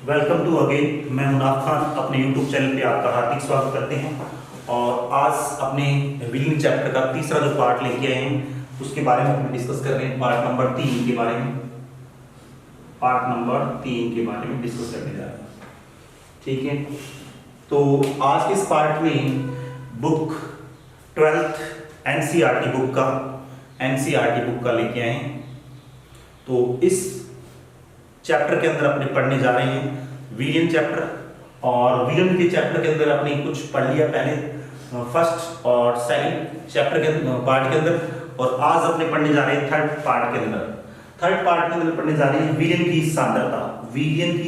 Welcome to again. मैं मुनाफ खान अपने YouTube channel पे आपका हार्दिक स्वागत करते हैं। और आज अपने व्हीलिंग चैप्टर का तीसरा जो पार्ट लेके आए हैं उसके बारे में हम डिस्कस कर रहे हैं। पार्ट नंबर 3 के बारे में डिस्कस करने जा रहे हैं। ठीक है, तो आज के इस पार्ट में बुक 12th एनसीईआरटी बुक का लेके आए हैं। तो इस चैप्टर के अंदर अपने पढ़ने जा रहे हैं व्हीलियन चैप्टर। और व्हीलियन के चैप्टर के अंदर अपने कुछ पढ़ लिया पहले, फर्स्ट और सेकंड चैप्टर के पार्ट के अंदर। और आज अपने पढ़ने जा रहे हैं थर्ड पार्ट के अंदर पढ़ने जा रहे हैं व्हीलियन की सांद्रता। तो व्हीलियन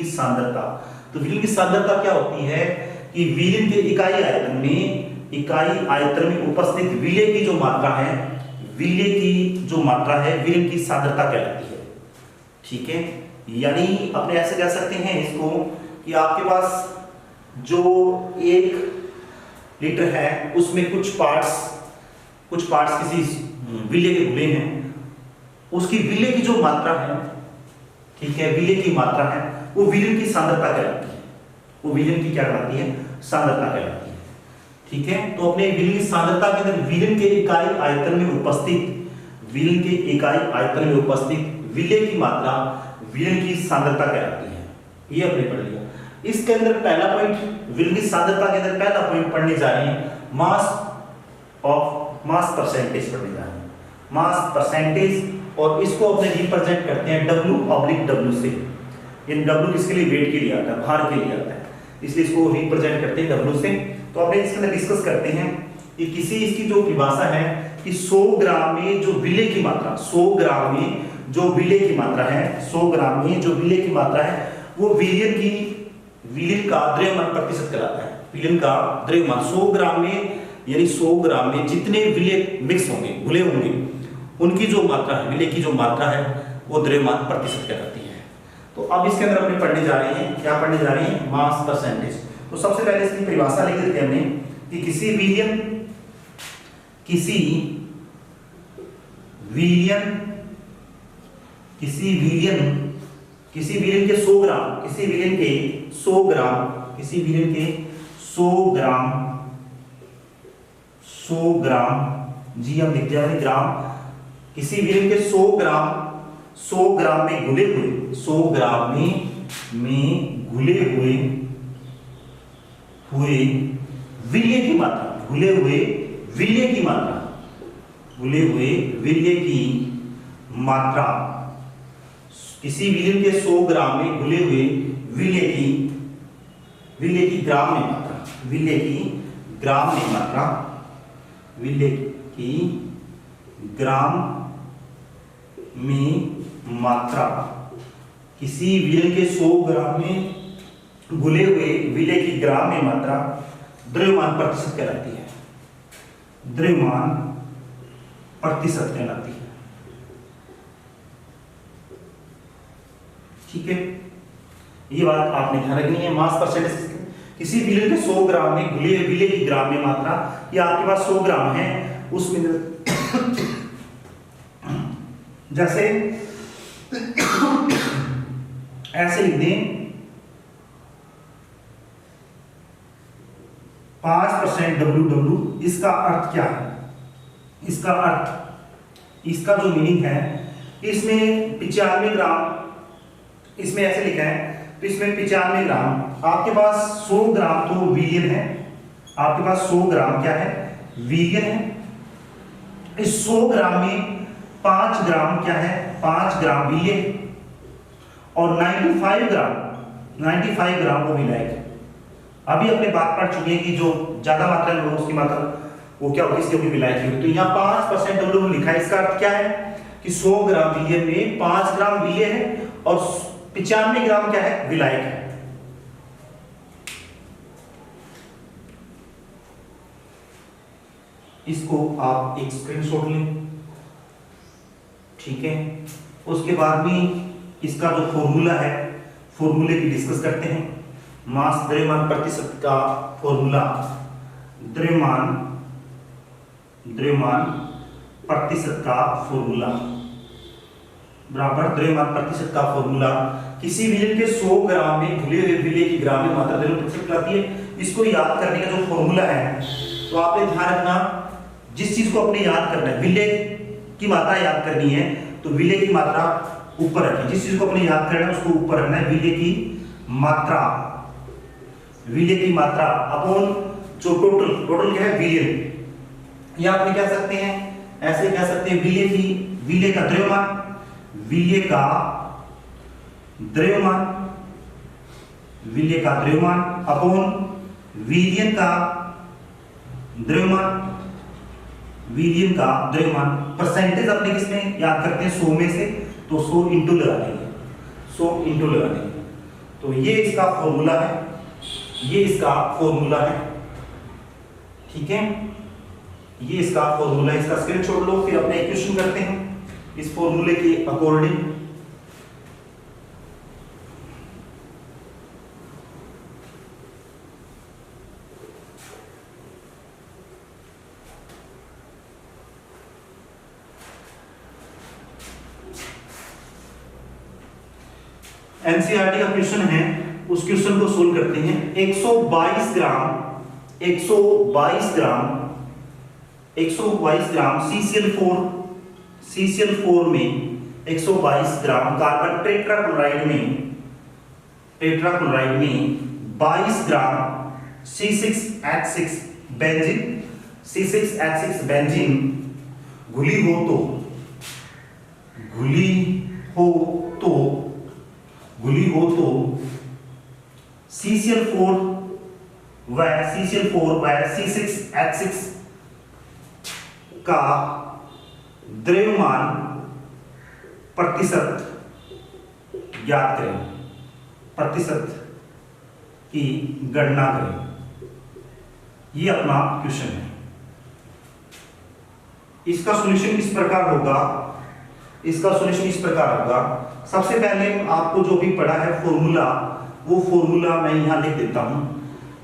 की सांद्रता क्या होती है कि व्हीलियन के इकाई आयतन में उपस्थित विलेय की जो मात्रा है व्हीलियन की सांद्रता कहलाती है। ठीक है, यानी अपने ऐसे कह सकते हैं इसको कि आपके पास जो 1 लीटर है उसमें कुछ पार्ट्स किसी विलेय के घुले हैं। उसकी विलेय की जो मात्रा है, ठीक है, विलेय की मात्रा है वो व्हीलियन की सांद्रता कहलाती है। सांद्रता कहलाती है। ठीक है, तो अपने व्हीलियन की सांद्रता के अंदर व्हीलियन के इकाई आयतन में उपस्थित विलेय की मात्रा व्हीलियन की सांद्रता कहलाती है। ये अपने पढ़ लिया। इसके अंदर पहला पॉइंट, व्हीलियन की सांद्रता के अंदर पहला पॉइंट पढ़ने जा रहे हैं मास परसेंटेज पढ़ने जा रहे हैं। मास परसेंटेज, और इसको अपने रिप्रेजेंट करते हैं W/W से। इन W किसके लिए? वेट के लिए आता है, भार के लिए आता है, इसलिए इसको रिप्रेजेंट करते हैं W से। तो अपने इसके अंदर डिस्कस करते हैं कि इसकी जो परिभाषा है कि 100 ग्राम में जो विलेय की मात्रा, 100 ग्राम में जो विलेय की मात्रा है वो विलेय का द्रव्यमान प्रतिशत कहलाता है। विलेय का द्रव्यमान 100 ग्राम में, यानी 100 ग्राम में जितने विलेय मिक्स होंगे, घुले होंगे, उनकी जो मात्रा है, विलेय की जो मात्रा है वो द्रव्यमान प्रतिशत कहलाती है। तो अब इसके अंदर अपने पढ़ने जा रहे हैं, क्या पढ़ने जा रहे हैं? Mass percentage. तो सबसे पहले इसकी परिभाषा लिख देते हैं हमने कि किसी विलेय के 100 ग्राम जी हम लिख जाएंगे ग्राम। किसी विलेय के 100 ग्राम में घुले हुए विलेय की मात्रा, किसी विलेय के 100 ग्राम में घुले हुए विलेय की ग्राम में मात्रा, किसी विलेय के 100 ग्राम में घुले हुए विलेय की ग्राम में मात्रा द्रव्यमान प्रतिशत कहलाती है। ठीक है, ये बात आपने ध्यान रखनी है। मास परसेंटेज, किसी विलेय के 100 ग्राम में घुले हुए विलेय की ग्राम में मात्रा, या आपके पास 100 ग्राम है उसमें जैसे ऐसे लिख दें 5% WW। इसका अर्थ क्या है? इसका जो मीनिंग है, इसमें 95 ग्राम, इसमें ऐसे लिखा है, तो इसमें 95 ग्राम, आपके पास 100 ग्राम तो विलेय है, आपके पास 100 ग्राम क्या है? विलेय है। इस 100 ग्राम में 5 ग्राम क्या है? 5 ग्राम विलेय, और 95 ग्राम वो विलायक है। अभी अपने बात पढ़ चुके हैं कि जो ज्यादा मात्रा में उसकी मात्रा वो क्या होगी? इसकी होगी विलायक की। तो यहाँ 5% W लिखा है। इसका अर्थ क्या है कि 100 ग्राम विलेय में 5 ग्राम विलेय है और 95 ग्राम क्या है? विलायक है। इसको आप एक स्क्रीनशॉट लें। ठीक है, उसके बाद में इसका जो फॉर्मूला है, फॉर्मूले की डिस्कस करते हैं। मास द्रव्यमान प्रतिशत का फॉर्मूला, द्रव्यमान प्रतिशत का फॉर्मूला बराबर द्रव्यमान प्रतिशत का फॉर्मूला। किसी विलेन के 100 ग्राम में घुले हुए विलेन की ग्राम में मात्रा द्रव्यमान प्रतिशत कहलाती है। इसको याद करने का जो फॉर्मूला है, तो आपने ध्यान रखना, जिस चीज को आपने याद करना है, विलेन की मात्रा याद करनी है, तो विलेन की मात्रा ऊपर रखिए। जिस चीज को आपने याद करना है उसको ऊपर रखना है। विलेन की मात्रा, विलेन की मात्रा अपॉन जो टोटल क्या है विलेन, या आपने कह सकते हैं ऐसे कह सकते हैं विलेन का द्रव्यमान, विलेन का द्रव्यमान, विलेन का द्रव्यमान अपॉन विलेन का द्रव्यमान, विलेन का द्रव्यमान। परसेंटेज अपने किसमें याद करते हैं 100 में से, तो 100 इंटू लगा देंगे, 100 इंटू लगा देंगे। तो ये इसका फॉर्मूला है, ये इसका फॉर्मूला है, ठीक है, ये इसका फॉर्मूला है। इसका स्क्रीनशॉट लो, फिर अपने इक्वेशन करते हैं इस फॉर्मूले के अकॉर्डिंग। एनसीईआरटी का क्वेश्चन है, उस क्वेश्चन को सोल्व करते हैं। 122 ग्राम CCl4 में 122 ग्राम कार्बन टेट्राक्लोराइड में 22 ग्राम C6H6 बेंजीन घुली हो तो CCl4 व C6H6 का द्रव्यमान प्रतिशत ज्ञात करें, प्रतिशत की गणना करें। ये अपना क्वेश्चन है। इसका सॉल्यूशन इस प्रकार होगा, सबसे पहले आपको जो भी पढ़ा है फॉर्मूला, वो फॉर्मूला मैं यहां लिख देता हूं।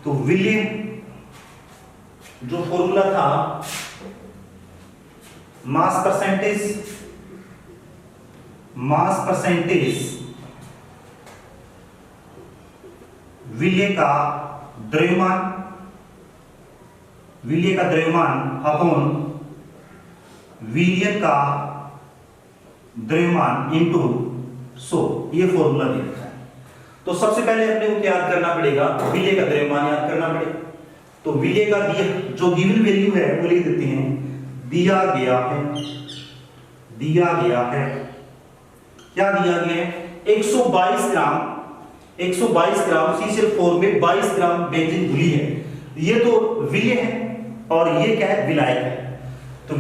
तो विलेन जो फॉर्मूला था, मास परसेंटेज विलेन का द्रव्यमान अपॉन विलेन का द्रव्यमान इंटू 100, ये फॉर्मूला दे रखा है। तो सबसे पहले अपने को क्या याद करना पड़ेगा, विलेन का द्रव्यमान याद करना पड़ेगा। तो विलेन का जो गिवन वैल्यू है वो लिख देते हैं, दिया गया है, क्या दिया गया है, 122 ग्राम CCl4 में 22 ग्राम बेंजीन घुली है। ये तो विलेन है और ये क्या है, विलायक है। तो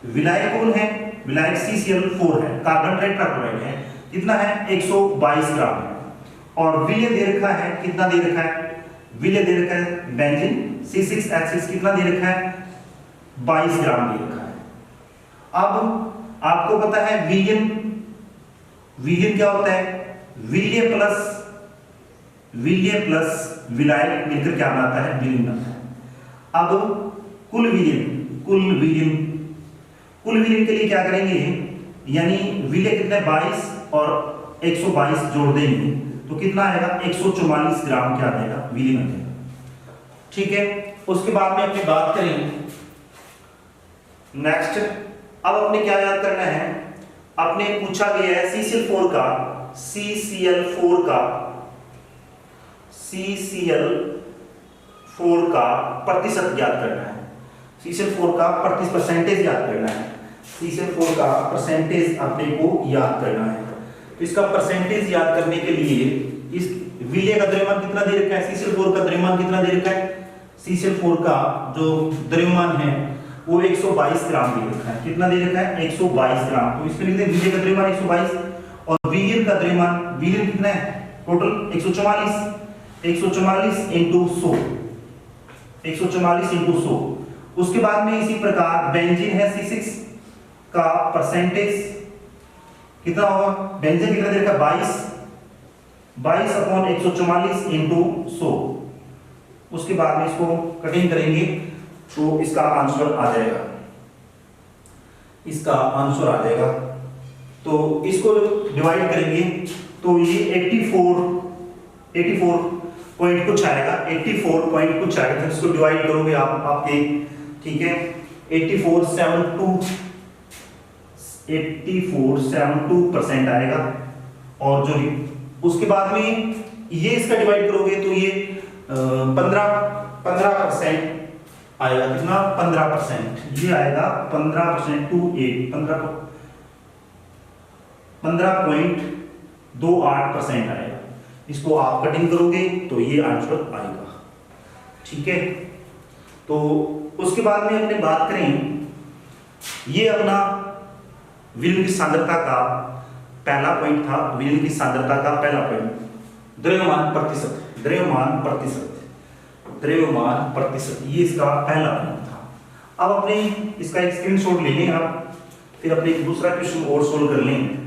विलायक कौन है, विलायक CCl4 है, कार्बन टेट्राक्लोराइड है। कितना है, 122 ग्राम है। और विलेन दे रखा है, कितना दे रखा है, विलेन दे रखा है बेंजीन C6H6 कितना दे रखा है, 22 ग्राम दे रखा है। अब आपको पता है विलेन क्या होता है, विलेन प्लस विलायक मिलकर क्या बनाता है, विलेन बनता है। अब कुल विलेन के लिए क्या करेंगे, यानी विलेन कितने 22 और 122 जोड़ देंगे तो कितना आएगा, 144 ग्राम क्या आएगा, विलेन आ जाएगा। ठीक है, उसके बाद में अपनी बात करें नेक्स्ट। अब अपने क्या याद करना है, अपने पूछा गया है CCl4 का प्रतिशत याद करना है। CCl4 का परसेंटेज याद करना है। CCl4 का परसेंटेज अपने को याद करना है। तो इसका परसेंटेज याद करने के लिए इस विलेन का द्रव्यमान कितना दे रखा है, CCl4 का द्रव्यमान कितना दे रखा है, CCl4 का जो द्रव्यमान है वो 122 ग्राम दे रखा है। कितना दे रखा है, 122 ग्राम। तो इसके लिए विलेन का द्रव्यमान 122 और विलेन का द्रव्यमान, विलेन कितना है टोटल 144 इंटू 100, 144 इंटू 100। उसके बाद में इसी प्रकार बेंजीन है C6 का परसेंटेज कितना होगा, बेंजीन कितना दे रखा है 22 अपॉन 144 इंटू 100। उसके बाद में इसको कटिंग करेंगे तो इसका आंसर आ जाएगा। इसका आंसर आ जाएगा। तो इसको डिवाइड करेंगे तो ये 84 पॉइंट कुछ आएगा, 84 पॉइंट कुछ आएगा। जब इसको डिवाइड करोगे आप आपके, ठीक है, 84.72% आएगा। और जो उसके बाद में ये इसका डिवाइड करोगे तो ये 15% आएगा। कितना? 15%। ये आएगा 15% टू 8 15.28% आएगा। इसको आप कटिंग करोगे तो ये आंसर आएगा, ठीक है। तो उसके बाद में अपने बात करें, ये अपना विलयन की सांद्रता का पहला पॉइंट था। विलयन की सांद्रता का पहला पॉइंट द्रव्यमान प्रतिशत, ये इसका पहला पॉइंट था। अब अपने इसका एक स्क्रीनशॉट ले लें आप, फिर अपने एक दूसरा क्वेश्चन और सोल्व कर लें।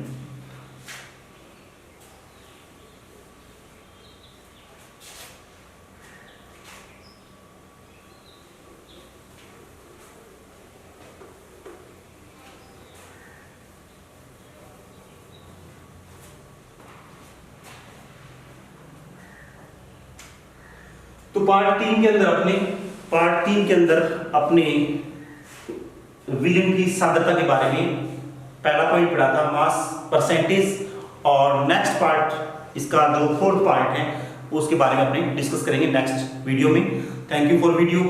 तो पार्ट 3 के अंदर अपने विलयन की सांद्रता के बारे में पहला पॉइंट पढ़ा था, मास परसेंटेज। और नेक्स्ट पार्ट, इसका जो फोर्थ पार्ट है, उसके बारे में अपने डिस्कस करेंगे नेक्स्ट वीडियो में। Thank you for video.